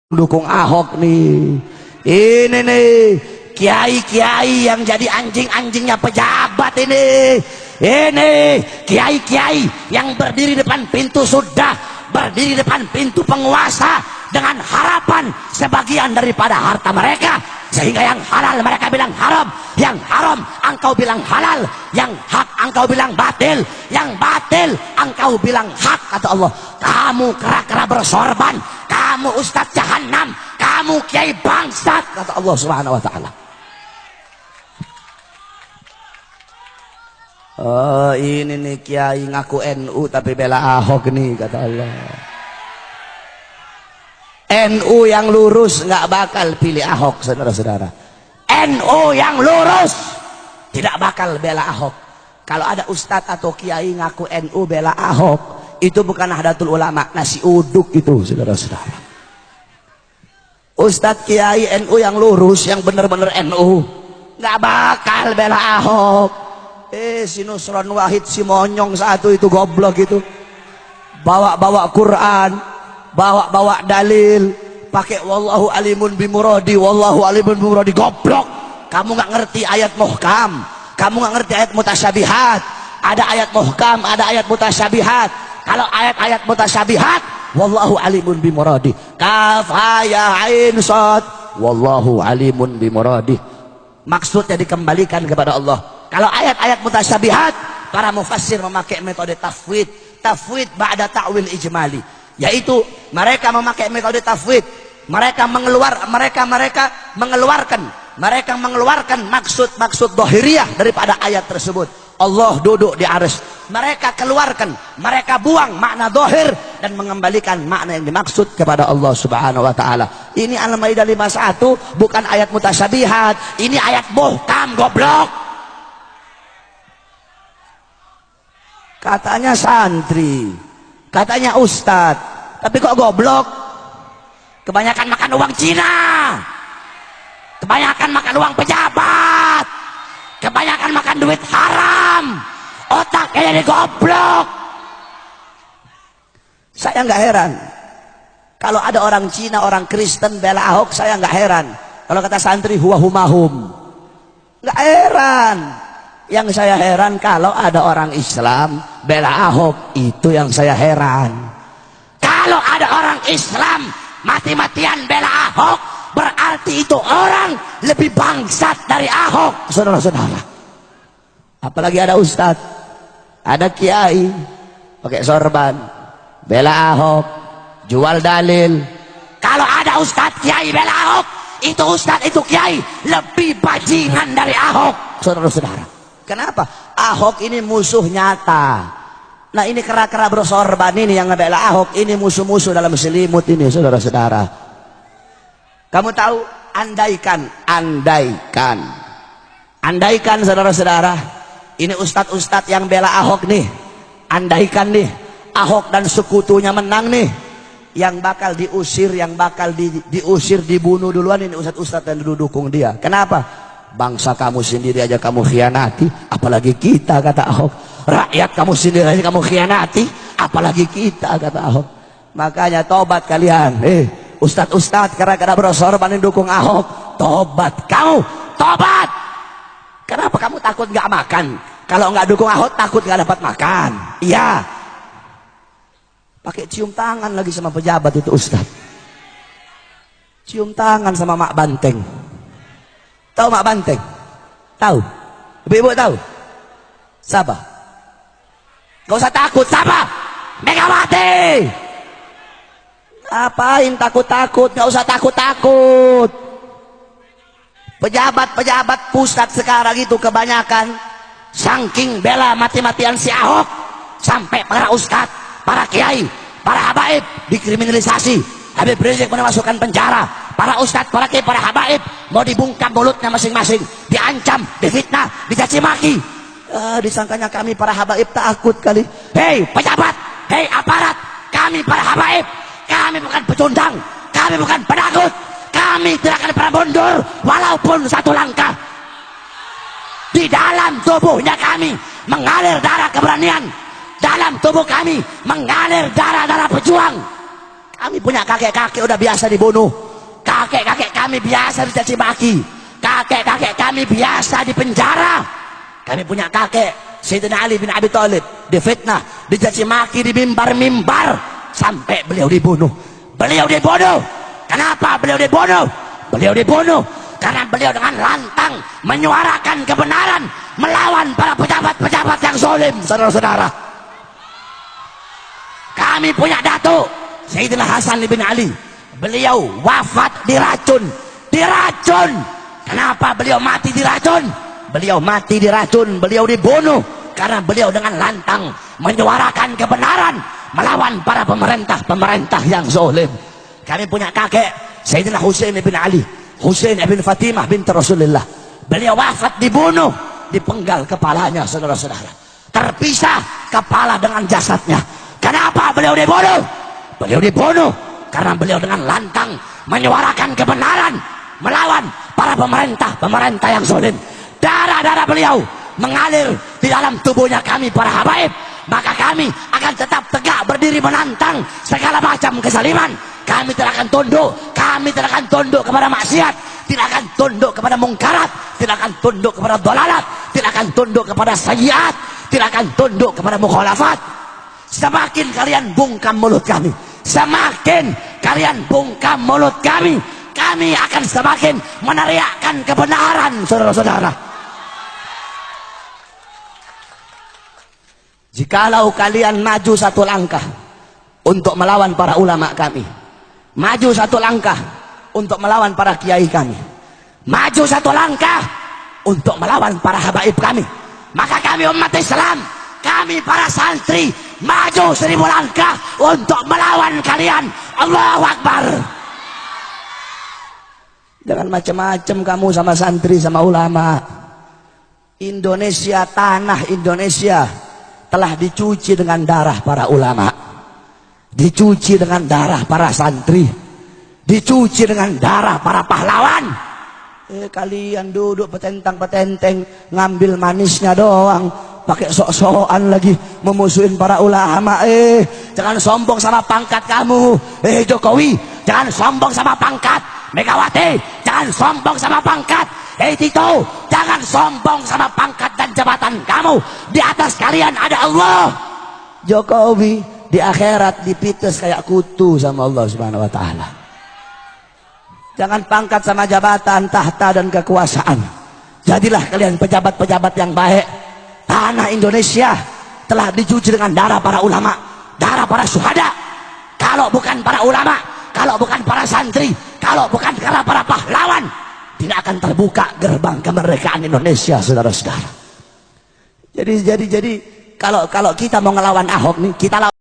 dukung Ahok nih. Ini nih kiai-kiai yang jadi anjing-anjingnya pejabat ini. Ini kiai-kiai yang berdiri depan pintu sudah, berdiri depan pintu penguasa dengan harapan sebagian daripada harta mereka, sehingga yang halal mereka bilang haram, yang haram engkau bilang halal, yang hak engkau bilang batil, yang batil engkau bilang hak. Kata Allah, kamu kera-kera bersorban, kamu ustadz jahanam, kamu kiai bangsat, kata Allah Subhanahu wa taala. Oh, ini nih kiai ngaku NU tapi bela Ahok nih, kata Allah. NU yang lurus nggak bakal pilih Ahok, saudara-saudara. NU yang lurus tidak bakal bela Ahok. Kalau ada ustadz atau kiai ngaku NU bela Ahok, itu bukan Nahdlatul Ulama, nasi uduk itu, saudara-saudara. Ustadz kiai NU yang lurus, yang benar-benar NU, nggak bakal bela Ahok. Si Nusron Wahid, si monyong satu itu, goblok itu, bawa-bawa Quran, bawa-bawa dalil, pakai wallahu alimun bimuradi, wallahu alimun bimuradi, goblok. Kamu nggak ngerti ayat muhkam, kamu nggak ngerti ayat mutasyabihat. Ada ayat muhkam, ada ayat mutasyabihat. Kalau ayat-ayat mutasyabihat, wallahu alimun bimuradi, kaf ha ya ain shad, wallahu alimun bimuradi, maksudnya dikembalikan kepada Allah. Kalau ayat-ayat mutasyabihat, para mufassir memakai metode tafwid, tafwid ba'da ta'wil ijmali, yaitu mereka memakai metode tafwid, mereka mengeluarkan maksud-maksud dhahiriyah daripada ayat tersebut. Allah duduk di arsy, mereka keluarkan, mereka buang makna dhahir dan mengembalikan makna yang dimaksud kepada Allah Subhanahu wa taala. Ini Al-Maidah 51, bukan ayat mutasyabihat, ini ayat muhkam, goblok. Katanya santri, katanya ustadz, tapi kok goblok? Kebanyakan makan uang Cina, kebanyakan makan uang pejabat, kebanyakan makan duit haram, otaknya jadi goblok. Saya nggak heran kalau ada orang Cina, orang Kristen bela Ahok, saya nggak heran. Kalau kata santri huwa humahum, nggak heran. Yang saya heran kalau ada orang Islam bela Ahok, itu yang saya heran. Kalau ada orang Islam mati-matian bela Ahok, berarti itu orang lebih bangsat dari Ahok, saudara-saudara. Apalagi ada ustadz, ada kiai pakai sorban bela Ahok, jual dalil. Kalau ada ustadz kiai bela Ahok, itu ustadz, itu kiai lebih bajingan dari Ahok, saudara-saudara. Kenapa? Ahok ini musuh nyata. Nah, ini kera-kera bersorban ini yang ngebela Ahok, ini musuh-musuh dalam selimut ini, saudara-saudara. Kamu tahu, andaikan saudara-saudara, ini ustadz-ustadz yang bela Ahok nih, andaikan nih Ahok dan sekutunya menang nih, yang bakal diusir, yang bakal diusir, dibunuh duluan ini ustadz-ustadz yang didukung dia. Kenapa? Bangsa kamu sendiri aja kamu khianati, apalagi kita, kata Ahok. Rakyat kamu sendiri aja kamu khianati, apalagi kita, kata Ahok. Makanya tobat kalian, ustadz-ustadz gara-gara bersorban dukung Ahok, tobat kamu, tobat. Kenapa kamu takut nggak makan? Kalau nggak dukung Ahok takut nggak dapat makan? Iya. Pakai cium tangan lagi sama pejabat itu ustadz. Cium tangan sama Mak Banteng. Tahu Mak Banteng? Tahu? Ibu-ibu tahu? Siapa? Gak usah takut, siapa? Megawati. Ngapain takut-takut? Gak usah takut-takut. Pejabat-pejabat pusat sekarang itu kebanyakan saking bela mati-matian si Ahok, sampai para ustadz, para kiai, para habaib dikriminalisasi. Habib Rizik mau dimasukkan penjara, para ustadz, para kiai, para habaib mau dibungkam mulutnya masing-masing, diancam, difitnah, dicaci maki. Disangkanya kami para habaib takut kali. Hei pejabat, hei aparat, kami para habaib, kami bukan pecundang, kami bukan penakut, kami tidak akan pernah mundur walaupun satu langkah. Di dalam tubuhnya kami mengalir darah keberanian, dalam tubuh kami mengalir darah-darah pejuang. Kami punya kakek-kakek udah biasa dibunuh. Kakek-kakek kami biasa dicaci maki. Kakek-kakek kami biasa dipenjara. Kami punya kakek Sayyidina Ali bin Abi Thalib difitnah, dicaci maki di mimbar-mimbar sampai beliau dibunuh. Beliau dibunuh. Kenapa beliau dibunuh? Beliau dibunuh karena beliau dengan lantang menyuarakan kebenaran melawan para pejabat-pejabat yang zalim, saudara-saudara. Kami punya datuk Sayyidina Hasan bin Ali. Beliau wafat diracun. Diracun. Kenapa beliau mati diracun? Beliau mati diracun, beliau dibunuh karena beliau dengan lantang menyuarakan kebenaran melawan para pemerintah yang zalim. Kami punya kakek Sayyidina Husain bin Ali, Husain bin Fatimah binti Rasulullah. Beliau wafat dibunuh, dipenggal kepalanya, saudara-saudara. Terpisah kepala dengan jasadnya. Kenapa beliau dibunuh? Beliau dibunuh karena beliau dengan lantang menyuarakan kebenaran melawan para pemerintah yang zalim. Darah-darah beliau mengalir di dalam tubuhnya kami para habaib. Maka kami akan tetap tegak berdiri menantang segala macam kezaliman. Kami tidak akan tunduk. Kami tidak akan tunduk kepada maksiat. Tidak akan tunduk kepada mungkarat. Tidak akan tunduk kepada dolalat. Tidak akan tunduk kepada sayyiat. Tidak akan tunduk kepada mukhalafat. Semakin kalian bungkam mulut kami, semakin kalian bungkam mulut kami akan semakin meneriakkan kebenaran, saudara-saudara. Jikalau kalian maju satu langkah untuk melawan para ulama kami, maju satu langkah untuk melawan para kiai kami, maju satu langkah untuk melawan para habaib kami, maka kami umat Islam, kami para santri, maju 1000 langkah untuk melawan kalian. Allahu Akbar. Jangan macam-macam kamu sama santri, sama ulama. Indonesia, tanah Indonesia telah dicuci dengan darah para ulama, dicuci dengan darah para santri, dicuci dengan darah para pahlawan. Kalian duduk petentang-petenteng, ngambil manisnya doang, pakai sok-sokan lagi memusuhin para ulama. Jangan sombong sama pangkat kamu. Jokowi, jangan sombong sama pangkat. Megawati, jangan sombong sama pangkat. Tito, jangan sombong sama pangkat dan jabatan kamu. Di atas kalian ada Allah. Jokowi di akhirat dipites kayak kutu sama Allah Subhanahu wa taala. Jangan pangkat sama jabatan, tahta dan kekuasaan. Jadilah kalian pejabat-pejabat yang baik. Tanah Indonesia telah dicuci dengan darah para ulama, darah para syuhada. Kalau bukan para ulama, kalau bukan para santri, kalau bukan karena para pahlawan, tidak akan terbuka gerbang kemerdekaan Indonesia, saudara-saudara. Jadi kalau kita mau ngelawan Ahok nih, kita lawan